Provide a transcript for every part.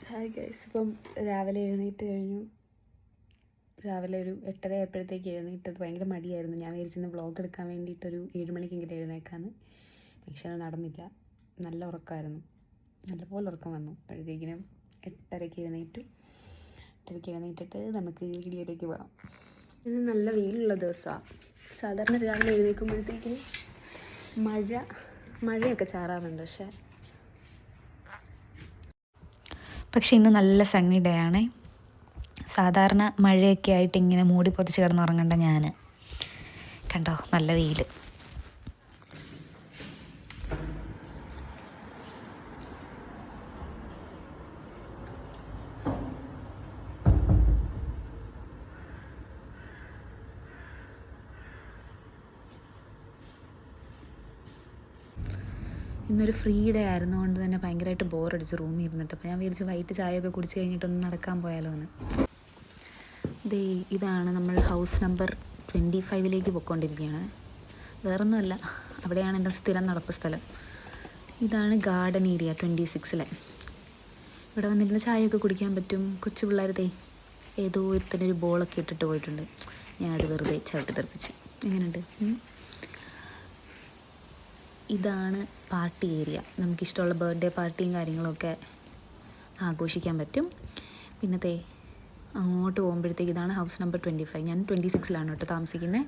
Hi guys, ഇപ്പം രാവിലെ എഴുന്നേറ്റ് കഴിഞ്ഞു. രാവിലെ ഒരു 8:30 ആയപ്പോഴത്തേക്ക് എഴുന്നേറ്റത് ഭയങ്കര മടിയായിരുന്നു. ഞാൻ വിചാരിച്ചിരുന്നു വ്ളോഗ് എടുക്കാൻ വേണ്ടിയിട്ടൊരു 7 മണിക്കെങ്കിലും എഴുന്നേക്കാന്ന്. പക്ഷെ അത് നടന്നില്ല. നല്ല ഉറക്കമായിരുന്നു, നല്ലപോലെ ഉറക്കം വന്നു. അപ്പോഴത്തേക്കിനും 8:30 എഴുന്നേറ്റു. 8:30 എഴുന്നേറ്റിട്ട് നമുക്ക് വീഡിയോയിലേക്ക് പോകാം. ഇത് നല്ല വെയിലുള്ള ദിവസമാണ്. സാധാരണ രാവിലെ എഴുന്നേൽക്കുമ്പോഴത്തേക്കിനും മഴയൊക്കെ ചാറാറുണ്ട്. പക്ഷേ ഇന്ന് നല്ല സണ്ണി ഡേ ആണ്. സാധാരണ മഴയൊക്കെ ആയിട്ട് ഇങ്ങനെ മൂടി പൊതിച്ച് കിടന്നുറങ്ങേണ്ട ഞാൻ കണ്ടോ നല്ല വെയിൽ. ഇന്നൊരു ഫ്രീ ഡേ ആയിരുന്നുകൊണ്ട് തന്നെ ഭയങ്കരമായിട്ട് ബോറടിച്ച് റൂമിൽ ഇരുന്നിട്ട്. അപ്പോൾ ഞാൻ വിചാരിച്ചു വൈകിട്ട് ചായയൊക്കെ കുടിച്ച് കഴിഞ്ഞിട്ടൊന്ന് നടക്കാൻ പോയാലോ എന്ന്. ഇതാണ് നമ്മൾ ഹൗസ് നമ്പർ 25 പോയിക്കൊണ്ടിരിക്കുകയാണ്. വേറൊന്നുമല്ല, അവിടെയാണ് എൻ്റെ സ്ഥിരം നടപ്പ് സ്ഥലം. ഇതാണ് ഗാർഡൻ ഏരിയ 26. ഇവിടെ വന്നിരുന്ന് ചായയൊക്കെ കുടിക്കാൻ പറ്റും. കൊച്ചു പിള്ളേർ ഏതോ ഒരുത്തനൊരു ബോളൊക്കെ ഇട്ടിട്ട് പോയിട്ടുണ്ട്. ഞാനത് വെറുതെ ചവിട്ടി തെറിപ്പിച്ചു. എങ്ങനെയുണ്ട്? ഇതാണ് പാർട്ടി ഏരിയ. നമുക്കിഷ്ടമുള്ള ബർത്ത്ഡേ പാർട്ടിയും കാര്യങ്ങളൊക്കെ ആഘോഷിക്കാൻ പറ്റും. പിന്നത്തെ അങ്ങോട്ട് പോകുമ്പോഴത്തേക്ക് ഇതാണ് ഹൗസ് നമ്പർ 25. ഞാൻ 26 കേട്ടോ താമസിക്കുന്നത്.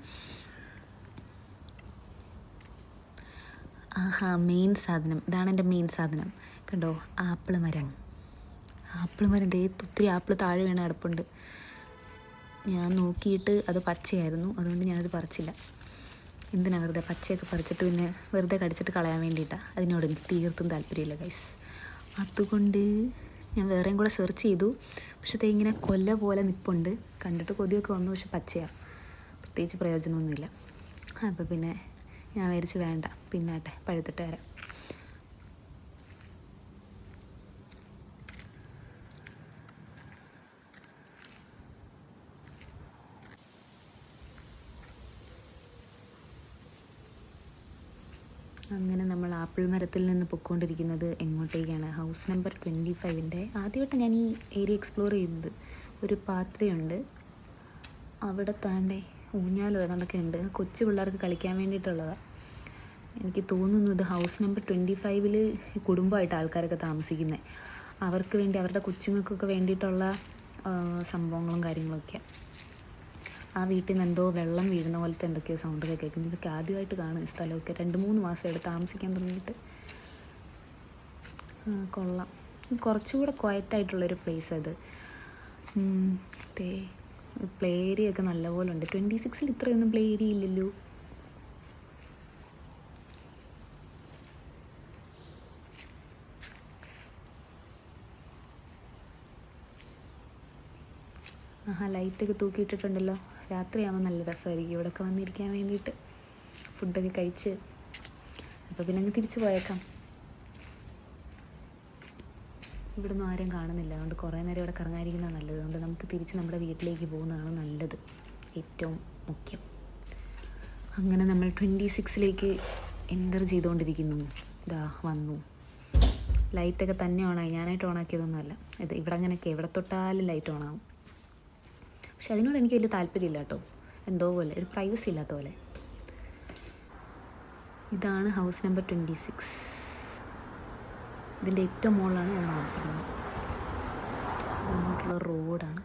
മെയിൻ സാധനം ഇതാണ്. എൻ്റെ മെയിൻ സാധനം കണ്ടോ, ആപ്പിൾ മരം. ഒത്തിരി ആപ്പിൾ താഴെ വീണ് കിടപ്പുണ്ട്. ഞാൻ നോക്കിയിട്ട് അത് പച്ചയായിരുന്നു, അതുകൊണ്ട് ഞാനത് പറിച്ചില്ല. എന്തിനാ വെറുതെ പച്ചയൊക്കെ പറിച്ചിട്ട് പിന്നെ വെറുതെ കടിച്ചിട്ട് കളയാൻ വേണ്ടിയിട്ടാണ്. അതിനോട് എനിക്ക് തീർത്തും താല്പര്യമില്ല ഗൈസ്. അതുകൊണ്ട് ഞാൻ വേറെയും കൂടെ സെർച്ച് ചെയ്തു. പക്ഷേ ഇങ്ങനെ കൊല്ല പോലെ നിൽപ്പുണ്ട്. കണ്ടിട്ട് കൊതിയൊക്കെ വന്നു, പക്ഷെ പച്ചയാണ്. പ്രത്യേകിച്ച് പ്രയോജനമൊന്നുമില്ല. അപ്പോൾ പിന്നെ ഞാൻ വിചാരിച്ച് വേണ്ട, പിന്നാട്ടെ പഴുത്തിട്ട് തരാം. അങ്ങനെ നമ്മൾ ആപ്പിൾ മരത്തിൽ നിന്ന് പൊയ്ക്കൊണ്ടിരിക്കുന്നത് എങ്ങോട്ടേക്കാണ്? House number 25. ആദ്യമായിട്ട് ഞാൻ ഈ ഏരിയ എക്സ്പ്ലോർ ചെയ്യുന്നത്. ഒരു പാത്ത് വേ ഉണ്ട്, അവിടെ താണ്ടേ ഊഞ്ഞാലോ ഏതാണ്ടൊക്കെ ഉണ്ട്. കൊച്ചു പിള്ളേർക്ക് കളിക്കാൻ വേണ്ടിയിട്ടുള്ളതാണ്. എനിക്ക് തോന്നുന്നു ഇത് ഹൗസ് നമ്പർ 25 കുടുംബമായിട്ട് ആൾക്കാരൊക്കെ താമസിക്കുന്നത്. അവർക്ക് വേണ്ടി, അവരുടെ കൊച്ചുങ്ങൾക്കൊക്കെ വേണ്ടിയിട്ടുള്ള സംഭവങ്ങളും കാര്യങ്ങളൊക്കെയാണ്. ആ വീട്ടിൽ നിന്ന് എന്തോ വെള്ളം വീഴുന്ന പോലത്തെ എന്തൊക്കെയോ സൗണ്ടൊക്കെ കേൾക്കുന്നത്. ഇതൊക്കെ ആദ്യമായിട്ട് കാണും. ഈ സ്ഥലമൊക്കെ 2-3 മാസമായിട്ട് താമസിക്കാൻ തുടങ്ങിയിട്ട്. കൊള്ളാം. കുറച്ചുകൂടെ ക്വയറ്റായിട്ടുള്ളൊരു പ്ലേസ് അത്. പ്ലേ ഏരിയ ഒക്കെ നല്ലപോലെ ഉണ്ട്. 26 ഇത്രയൊന്നും പ്ലേ ഏരിയ ഇല്ലല്ലോ. ലൈറ്റൊക്കെ തൂക്കിയിട്ടിട്ടുണ്ടല്ലോ. രാത്രിയാകുമ്പോൾ നല്ല രസമായിരിക്കും ഇവിടെയൊക്കെ വന്നിരിക്കാൻ വേണ്ടിയിട്ട്. ഫുഡൊക്കെ കഴിച്ച് അപ്പോൾ പിന്നെ അങ്ങ് തിരിച്ചു പോയേക്കാം. ഇവിടുന്ന് ആരും കാണുന്നില്ല, അതുകൊണ്ട് കുറേ നേരം ഇവിടെ കറങ്ങാതിരിക്കുന്നതാണ് നല്ലത്. അതുകൊണ്ട് നമുക്ക് തിരിച്ച് നമ്മുടെ വീട്ടിലേക്ക് പോകുന്നതാണ് നല്ലത്, ഏറ്റവും മുഖ്യം. അങ്ങനെ നമ്മൾ 26 എൻ്റർ ചെയ്തുകൊണ്ടിരിക്കുന്നു. ഇതാ വന്നു. ലൈറ്റൊക്കെ തന്നെ ഓണായി. ഞാനായിട്ട് ഓണാക്കിയതൊന്നുമല്ല. ഇവിടെ അങ്ങനെയൊക്കെ എവിടെ തൊട്ടാലും ലൈറ്റ് ഓണാകും. പക്ഷെ അതിനോട് എനിക്ക് വലിയ താല്പര്യമില്ല കേട്ടോ. എന്തോ പോലെ, ഒരു പ്രൈവസി ഇല്ലാത്ത പോലെ. ഇതാണ് ഹൗസ് നമ്പർ 26. ഇതിൻ്റെ ഏറ്റവും മുകളിലാണ് ഞാൻ താമസിക്കുന്നത്. അങ്ങോട്ടുള്ള റോഡാണ്.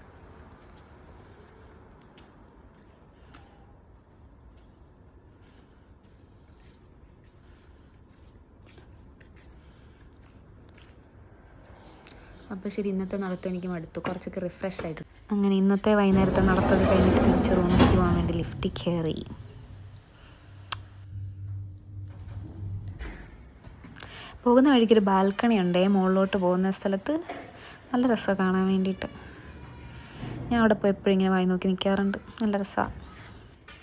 അപ്പോൾ ശരി, ഇന്നത്തെ നടത്തം എനിക്ക് മടുത്തു. കുറച്ചൊക്കെ റിഫ്രഷ്ഡ് ആയിട്ട്. അങ്ങനെ ഇന്നത്തെ വൈകുന്നേരത്തെ നടത്തത് കഴിഞ്ഞിട്ട് തിരിച്ച് റൂമിലേക്ക് പോകാൻ വേണ്ടി ലിഫ്റ്റിൽ കയറി. പോകുന്ന വഴിക്കൊരു ബാൽക്കണി ഉണ്ടേ മുകളിലോട്ട് പോകുന്ന സ്ഥലത്ത്. നല്ല രസമാണ് കാണാൻ വേണ്ടിയിട്ട്. ഞാൻ അവിടെ പോയി എപ്പോഴും ഇങ്ങനെ വായി നോക്കി നിൽക്കാറുണ്ട്. നല്ല രസമാണ്.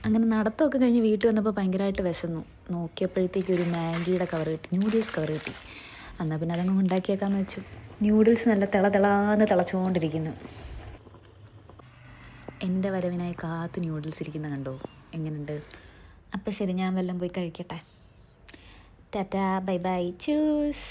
അങ്ങനെ നടത്തമൊക്കെ കഴിഞ്ഞ് വീട്ടിൽ വന്നപ്പോൾ ഭയങ്കരമായിട്ട് വിശന്നു. നോക്കിയപ്പോഴത്തേക്ക് ഒരു മാഗിയുടെ കവർ കിട്ടി, ന്യൂഡിൽസ് കവർ കിട്ടി. എന്നാൽ പിന്നെ അതങ്ങ് ഉണ്ടാക്കിയേക്കാമെന്ന് വെച്ചു. ന്യൂഡിൽസ് നല്ല തിളതിളാന്ന് തിളച്ചുകൊണ്ടിരിക്കുന്നു. എൻ്റെ വരവിനായി കാത്ത് ന്യൂഡിൽസ് ഇരിക്കുന്ന കണ്ടോ, എങ്ങനെയുണ്ട്? അപ്പം ശരി, ഞാൻ വല്ലതും പോയി കഴിക്കട്ടെ. Tata, bye bye, choose.